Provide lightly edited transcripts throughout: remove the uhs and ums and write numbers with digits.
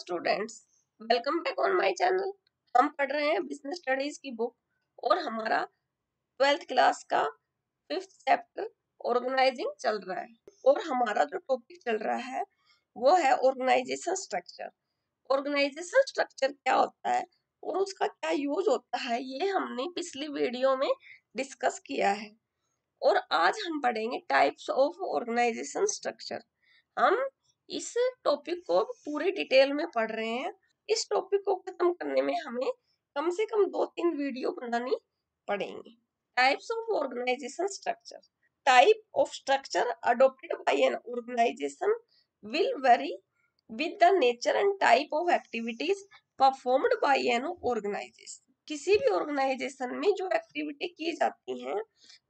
Students, welcome back on my channel. हम पढ़ रहे हैं बिजनेस स्टडीज की बुक और हमारा 12th क्लास का 5th चैप्टर ऑर्गेनाइजिंग चल रहा है। और हमारा जो टॉपिक चल रहा है वो है ऑर्गेनाइजेशन स्ट्रक्चर। ऑर्गेनाइजेशन स्ट्रक्चर क्या होता है और उसका क्या यूज होता है, ये हमने पिछली वीडियो में डिस्कस किया है। और आज हम पढ़ेंगे टाइप्स ऑफ ऑर्गेनाइजेशन स्ट्रक्चर। हम इस टॉपिक को पूरी डिटेल में पढ़ रहे हैं। इस टॉपिक को खत्म करने में हमें कम से कम 2-3 वीडियो बनानी पड़ेंगी। Types of organisation structure. Type of structure adopted by an organisation will vary with the nature and type of activities performed by an organisation. किसी भी ऑर्गेनाइजेशन में जो एक्टिविटी की जाती हैं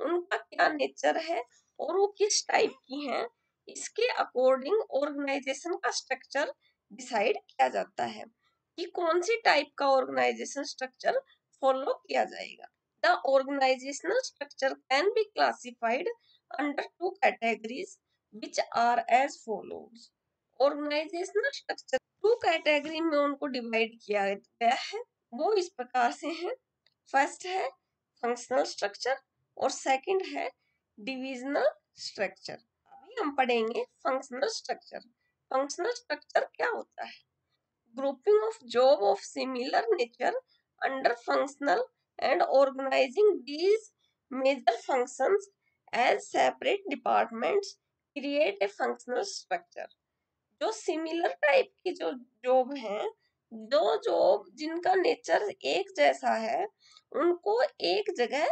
उनका क्या नेचर है और वो किस टाइप की हैं, इसके अकॉर्डिंग ऑर्गेनाइजेशन का स्ट्रक्चर डिसाइड किया जाता है कि कौन सी टाइप का ऑर्गेनाइजेशन स्ट्रक्चर फॉलो किया जाएगा। The organisational structure can be classified under 2 categories which are as follows. Organisational structure 2 category में उनको डिवाइड किया गया है, वो इस प्रकार से हैं। फर्स्ट है फंक्शनल स्ट्रक्चर और सेकंड है डिविजनल स्ट्रक्चर। अभी हम पढ़ेंगे फंक्शनल स्ट्रक्चर। फंक्शनल स्ट्रक्चर क्या होता है? Grouping of job of similar nature under functional and organising these major functions as separate departments create a functional structure. जो सिमिलर टाइप की जो जॉब है, दो जॉब जिनका नेचर एक जैसा है, उनको एक जगह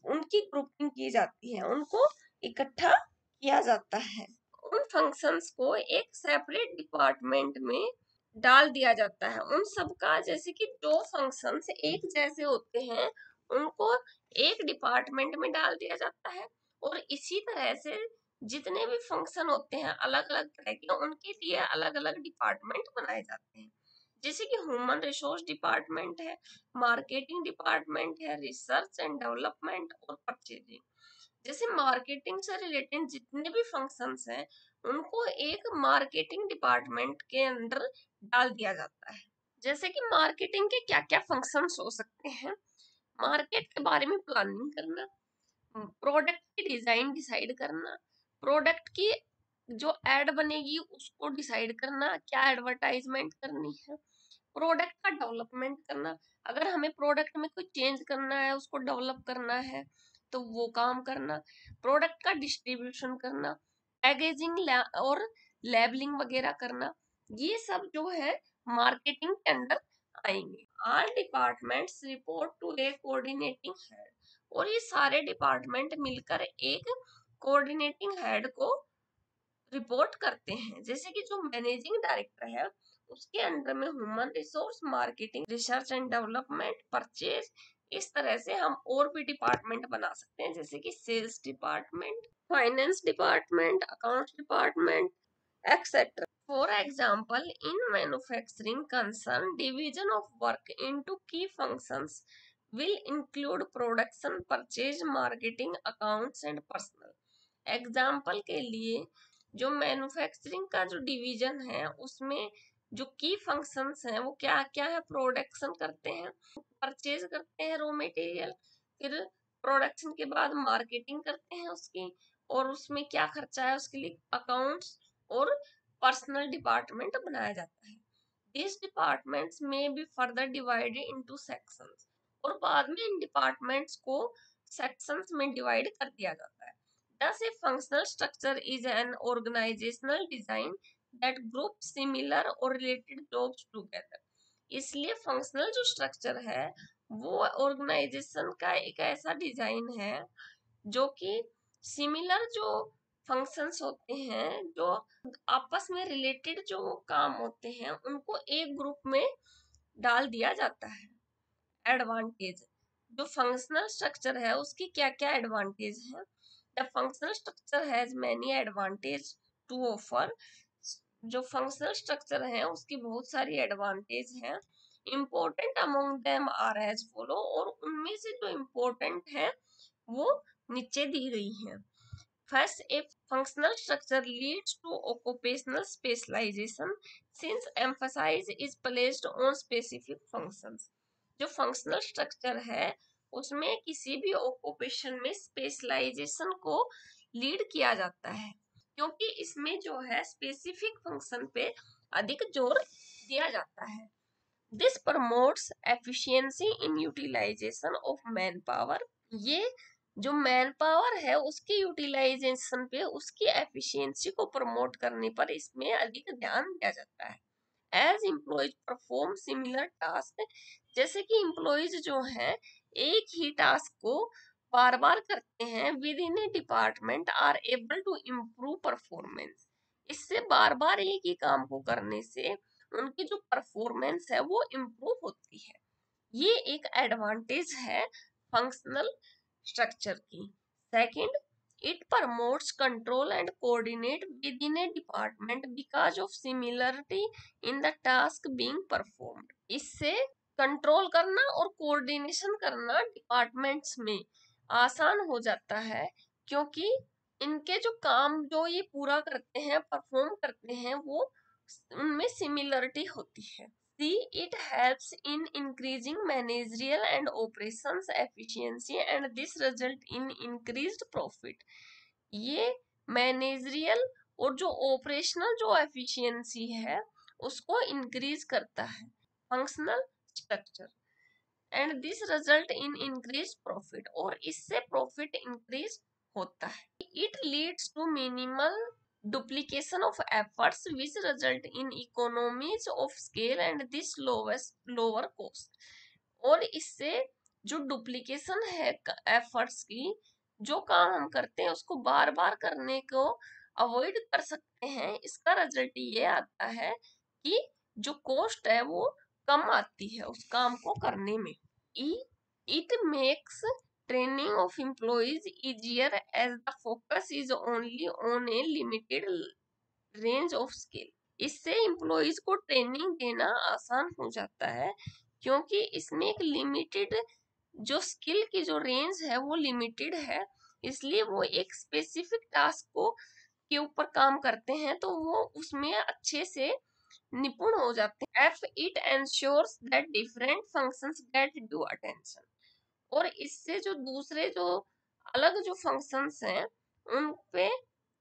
उनकी ग्रुपिंग की जाती है, उनको इकट्ठा किया जाता है। उन फंक्शंस को एक सेपरेट डिपार्टमेंट में डाल दिया जाता है। उन सब का, जैसे कि दो फंक्शंस एक जैसे होते हैं, उनको एक डिपार्टमेंट में डाल दिया जाता है। और इसी तरह से जितने भी फंक्शन होते हैं अलग अलग तरह के, उनके लिए अलग अलग डिपार्टमेंट बनाए जाते हैं। जैसे कि ह्यूमन रिसोर्स डिपार्टमेंट है, मार्केटिंग डिपार्टमेंट है, रिसर्च एंड डेवलपमेंट और परचेजिंग। जैसे मार्केटिंग से रिलेटेड जितने भी फंक्शंस हैं उनको एक मार्केटिंग डिपार्टमेंट के अंदर डाल दिया जाता है। जैसे कि मार्केटिंग के क्या क्या फंक्शंस हो सकते हैं? मार्केट के बारे में प्लानिंग करना, प्रोडक्ट की डिजाइन डिसाइड करना, प्रोडक्ट की जो एड बनेगी उसको डिसाइड करना, क्या एडवर्टाइजमेंट करनी है, प्रोडक्ट का डेवलपमेंट करना, अगर हमें प्रोडक्ट में कोई चेंज करना है, उसको डेवलप करना है तो वो काम करना, प्रोडक्ट का डिस्ट्रीब्यूशन करना, पैकेजिंग और लेबलिंग वगैरह करना, ये सब जो है मार्केटिंग के अंडर आएंगे। All departments report to a coordinating head. और ये सारे डिपार्टमेंट मिलकर एक कोऑर्डिनेटिंग हेड को रिपोर्ट करते हैं। जैसे कि जो मैनेजिंग डायरेक्टर है उसके अंडर में human resource, marketing, research and development, purchase, इस तरह से हम और भी डिपार्टमेंट बना सकते हैं, जैसे कि sales department, finance department, accounts department, etcetera. For example, in manufacturing concern division of work into key functions will include production, purchase, marketing, accounts and personnel. Example के लिए जो मैन्युफैक्चरिंग का जो डिवीजन है उसमें जो की फंक्शंस हैं वो क्या क्या है? प्रोडक्शन करते हैं, परचेज करते हैं रॉ मटेरियल, फिर प्रोडक्शन के बाद मार्केटिंग करते हैं उसकी, और उसमें क्या खर्चा है उसके लिए अकाउंट्स और पर्सनल डिपार्टमेंट बनाया जाता है। दिस डिपार्टमेंट्स में be further divided into sections. और बाद में इन डिपार्टमेंट्स को सेक्शंस में डिवाइड कर दिया जाता है। Thus, a functional structure is an organizational design that groups similar or related jobs together. इसलिए फंक्शनल जो स्ट्रक्चर है वो ऑर्गेनाइजेशन का एक ऐसा डिजाइन है जो कि सिमिलर जो फंक्शंस होते हैं, जो आपस में रिलेटेड जो काम होते हैं, उनको एक ग्रुप में डाल दिया जाता है। एडवांटेज, जो फंक्शनल स्ट्रक्चर है उसकी क्या क्या एडवांटेज है? The functional structure has many advantage to offer. जो फंक्शनल स्ट्रक्चर है उसकी बहुत सारी एडवांटेज हैं। Important among them are as follow. और उनमें से जो इम्पोर्टेंट है वो नीचे दी गई है। First, a functional structure leads to occupational specialization since emphasis is placed on specific functions. जो functional structure है उसमें किसी भी occupation में specialization को lead किया जाता है, क्योंकि इसमें जो है specific function पे अधिक जोर दिया जाता है. This promotes efficiency in utilization of manpower. ये जो मैन पावर है उसकी यूटिलाइजेशन पे उसकी एफिशिएंसी को प्रमोट करने पर इसमें अधिक ध्यान दिया जाता है. As employees perform similar task, जैसे कि एम्प्लॉयज जो हैं एक ही टास्क को बार बार करते हैं within a department are able to improve performance. इससे बार बार एक ही काम को करने से उनकी जो परफॉर्मेंस है वो इम्प्रूव होती है. ये एक एडवांटेज है फंक्शनल स्ट्रक्चर की. Second, it promotes control and coordinate with in a department because of similarity in the task being performed. इससे कंट्रोल करना और कोऑर्डिनेशन करना डिपार्टमेंट्स में आसान हो जाता है, क्योंकि इनके जो काम जो ये पूरा करते हैं परफॉर्म करते हैं वो उनमें सिमिलरिटी होती है. C, it helps in increasing managerial and operations efficiency and this result in increased profit. ये मैनेजरियल और जो ऑपरेशनल जो एफिशिएंसी है उसको इंक्रीज करता है functional structure, and this result in increase profit, और इससे प्रॉफिट इंक्रीज होता है. It leads to minimal duplication of efforts which result in economies of scale and this lower cost. और इससे जो डुप्लीकेशन है एफर्ट्स की, जो काम हम करते हैं उसको बार बार करने को अवॉइड कर सकते हैं. इसका रिजल्ट ये आता है कि जो कॉस्ट है वो कम आती है उस काम को करने में. It makes training of employees easier as the focus is only on a limited range of skill. इससे एम्प्लॉइज को ट्रेनिंग देना आसान हो जाता है, क्योंकि इसमें एक लिमिटेड जो स्किल की जो रेंज है वो लिमिटेड है, इसलिए वो एक स्पेसिफिक टास्क को के ऊपर काम करते हैं तो वो उसमें अच्छे से निपुण हो जाते हैं. It ensures that different functions get due attention. और इससे जो दूसरे जो अलग जो फंक्शंस हैं उन पे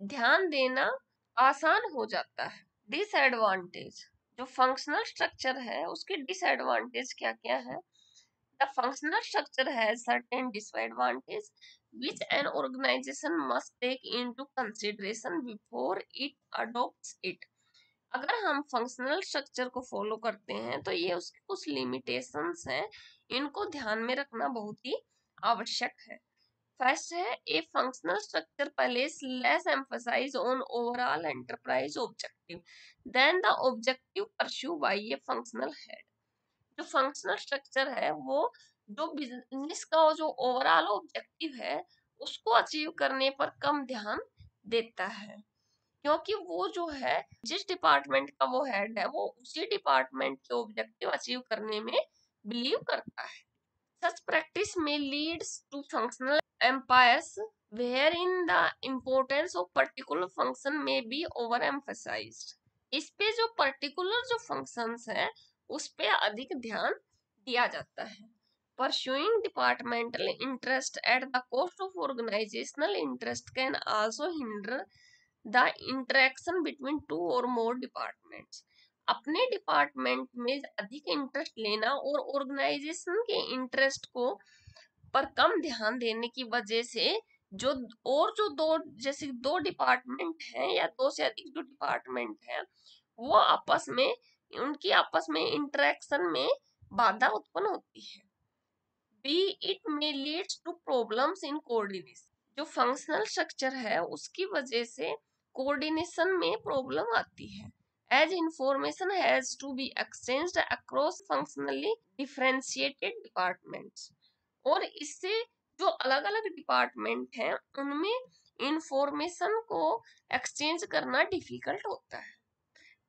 ध्यान देना आसान हो जाता है. डिसएडवांटेज, जो फंक्शनल स्ट्रक्चर है उसके डिसएडवांटेज क्या क्या है? The functional structure has certain disadvantage which an organization must take into consideration before it adopts it. अगर हम फंक्शनल स्ट्रक्चर को फॉलो करते हैं तो ये उसके कुछ लिमिटेशंस हैं, इनको ध्यान में रखना बहुत ही आवश्यक है. फर्स्ट है, a functional structure place less emphasise on overall enterprise objective then the objective pursue by a functional head. जो फंक्शनल स्ट्रक्चर है वो जो बिजनेस का जो ओवरऑल ऑब्जेक्टिव है उसको अचीव करने पर कम ध्यान देता है, क्योंकि वो जो है जिस डिपार्टमेंट का वो हेड है वो उसी डिपार्टमेंट के ऑब्जेक्टिव अचीव करने में बिलीव करता है. Such practice may leads to functional empires wherein the importance of particular function may be overemphasized. इस पे जो particular जो functions है उस पे अधिक ध्यान दिया जाता है. Pursuing departmental interest at the cost of organizational interest can also hinder the interaction between two or more departments. अपने डिपार्टमेंट में अधिक इंटरेस्ट लेना और ऑर्गेनाइजेशन के इंटरेस्ट को पर कम ध्यान देने की वजह से जो दो जैसे दो डिपार्टमेंट हैं या दो से अधिक जो डिपार्टमेंट हैं वो आपस में उनकी आपस में इंटरेक्शन में बाधा उत्पन्न होती है. B it may leads to problems in coordination. जो फंक्शनल स्ट्रक्चर है उसकी वजह से कोऑर्डिनेशन में प्रॉब्लम आती है. As information has to be exchanged across functionally differentiated departments. और इससे जो अलग अलग डिपार्टमेंट हैं उनमें इंफॉर्मेशन को एक्सचेंज करना डिफिकल्ट होता है.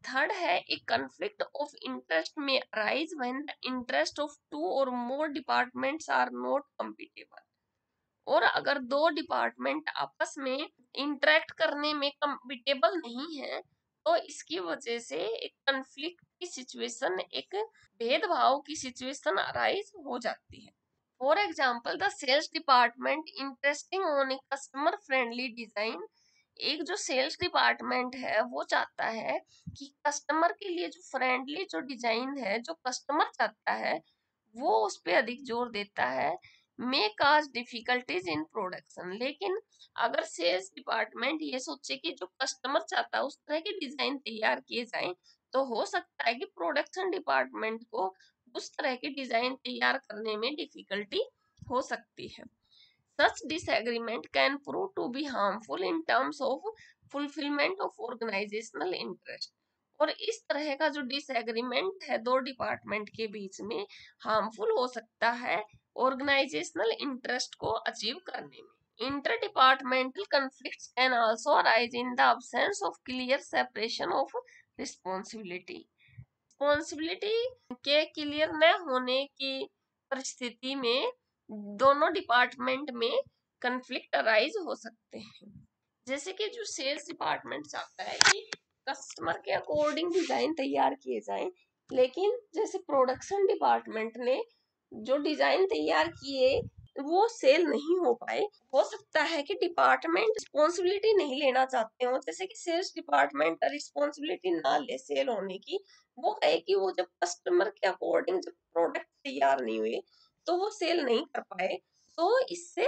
थर्ड है, a conflict of interest may arise when the interest of two or more departments are not compatible. और अगर दो डिपार्टमेंट आपस में इंटरेक्ट करने में कंफर्टेबल नहीं है तो इसकी वजह से एक कन्फ्लिक्ट की सिचुएशन, एक भेदभाव की सिचुएशन अराइज हो जाती है। For example, the sales department interesting on a customer friendly design. एक जो सेल्स डिपार्टमेंट है वो चाहता है कि कस्टमर के लिए जो फ्रेंडली जो डिजाइन है, जो कस्टमर चाहता है वो उस पर अधिक जोर देता है, मे काज डिफिकल्टीज इन प्रोडक्शन। लेकिन अगर सेल्स डिपार्टमेंट ये सोचे कि जो कस्टमर चाहता है उस तरह के डिजाइन तैयार किए जाएं, तो हो सकता है कि प्रोडक्शन डिपार्टमेंट को उस तरह के डिजाइन तैयार करने में डिफिकल्टी हो सकती है। Such disagreement can prove to be harmful in terms of fulfillment of organizational interest। और इस तरह का जो डिसएग्रीमेंट है दो डिपार्टमेंट के बीच में हार्मफुल हो सकता है ऑर्गेनाइजेशनल इंटरेस्ट को अचीव करने में। Interdepartmental conflicts can also arise in the absence of clear separation of responsibility. Responsibility के क्लियर न होने की परिस्थिति में दोनों डिपार्टमेंट में कन्फ्लिक्ट अराइज हो सकते हैं। जैसे कि जो सेल्स डिपार्टमेंट चाहता है कि कस्टमर के अकॉर्डिंग डिजाइन तैयार किए जाएं, लेकिन जैसे प्रोडक्शन डिपार्टमेंट ने जो डिजाइन तैयार किए वो सेल नहीं हो पाए। हो सकता है कि डिपार्टमेंट रिस्पॉन्सिबिलिटी नहीं लेना चाहते हो, जैसे कि सेल्स डिपार्टमेंट रिस्पॉन्सिबिलिटी ना ले सेल होने की, वो कहे कि वो जब कस्टमर के अकॉर्डिंग जब प्रोडक्ट तैयार नहीं हुए तो वो सेल नहीं कर पाए, तो इससे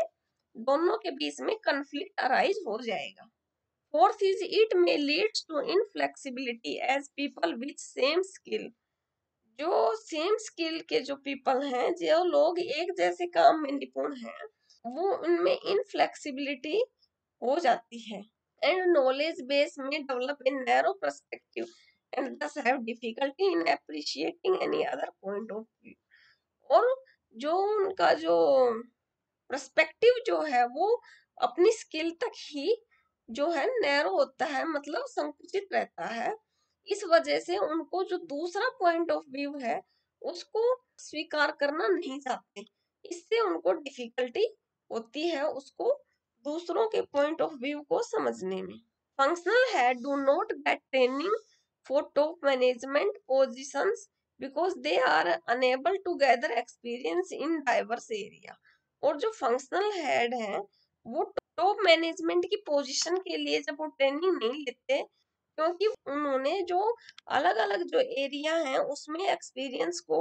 दोनों के बीच में कन्फ्लिक्ट अराइज हो जाएगा। Fourth is it may leads to inflexibility as people with same skill. जो सेम स्किल के जो पीपल हैं, जो लोग एक जैसे काम में निपुण हैं, वो उनमें इनफ्लेक्सिबिलिटी हो जाती है एंड नॉलेज बेस में develop in narrow perspective and thus have difficulty in appreciating any other point of view। और जो उनका जो पर्सपेक्टिव जो है वो अपनी स्किल तक ही जो है नैरो होता है, मतलब संकुचित रहता है। इस वजह से उनको जो दूसरा पॉइंट ऑफ व्यू है उसको स्वीकार करना नहीं चाहते, इससे उनको डिफिकल्टी होती है उसको दूसरों के पॉइंट ऑफ व्यू को समझने में। Functional head do not get training for top management positions because they are unable to gather experience in diverse area. और जो फंक्शनल हेड है वो टॉप मैनेजमेंट की पोजीशन के लिए जब वो ट्रेनिंग नहीं लेते, क्योंकि उन्होंने जो अलग अलग जो एरिया है उसमें एक्सपीरियंस को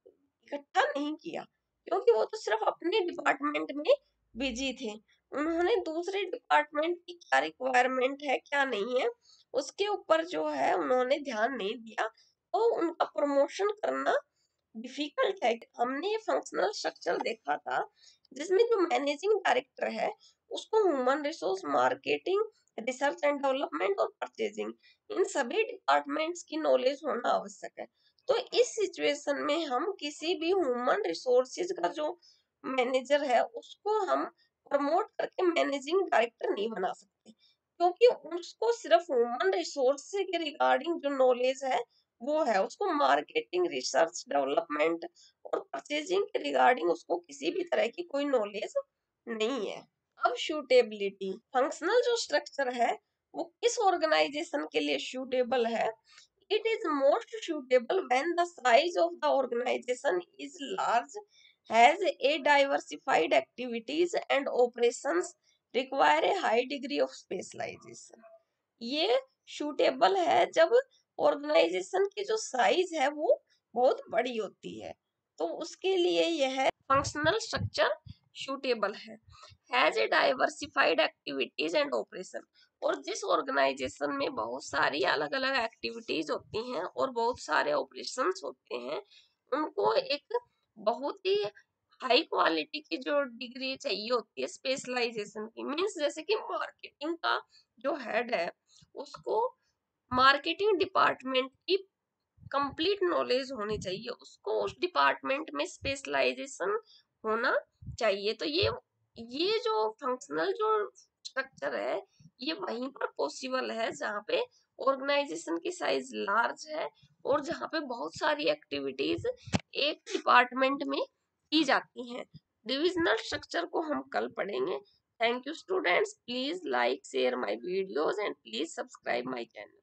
इकट्ठा नहीं किया, क्योंकि वो तो सिर्फ अपने डिपार्टमेंट में बिजी थे। उन्होंने दूसरे डिपार्टमेंट की क्या रिक्वायरमेंट है क्या नहीं है उसके ऊपर जो है उन्होंने ध्यान नहीं दिया, तो उनका प्रमोशन करना डिफिकल्ट है। हमने ये फंक्शनल स्ट्रक्चर देखा था जिसमें जो मैनेजिंग डायरेक्टर है उसको human resource, marketing, research and development और परचेजिंग, इन सभी डिपार्टमेंट्स की नॉलेज होना आवश्यक है। तो इस सिचुएशन में हम किसी भी ह्यूमन रिसोर्सेज का जो मैनेजर है उसको हम प्रमोट करके मैनेजिंग डायरेक्टर नहीं बना सकते, क्योंकि उसको सिर्फ ह्यूमन रिसोर्स के रिगार्डिंग जो नॉलेज है वो है, उसको मार्केटिंग, रिसर्च, डेवलपमेंट और परचेजिंग के रिगार्डिंग उसको किसी भी तरह की कोई नॉलेज नहीं है। अब सूटेबिलिटी, फंक्शनल जो स्ट्रक्चर है वो किस ऑर्गेनाइजेशन के लिए सूटेबल है? It is most suitable when the size of the organisation is large, has a diversified activities and operations, require a high degree of specialisation. ये सूटेबल है जब ऑर्गेनाइजेशन की जो साइज है वो बहुत बड़ी होती है, तो उसके लिए यह functional structure suitable has a diversified activities and operation. और जिस ऑर्गेनाइजेशन में बहुत सारी अलग अलग एक्टिविटीज होती हैं और बहुत सारे ऑपरेशंस होते हैं, उनको एक बहुत ही हाई क्वालिटी की जो डिग्री चाहिए होती है स्पेशलाइजेशन की। मीन्स जैसे कि मार्केटिंग का जो हेड है उसको मार्केटिंग डिपार्टमेंट की कंप्लीट नॉलेज होनी चाहिए, उसको उस डिपार्टमेंट में स्पेशलाइजेशन होना चाहिए। तो ये जो फंक्शनल जो स्ट्रक्चर है ये वहीं पर पॉसिबल है जहाँ पे ऑर्गेनाइजेशन की साइज लार्ज है और जहाँ पे बहुत सारी एक्टिविटीज एक डिपार्टमेंट में की जाती हैं। डिविजनल स्ट्रक्चर को हम कल पढ़ेंगे। Thank you students, please like share my videos and please subscribe my channel.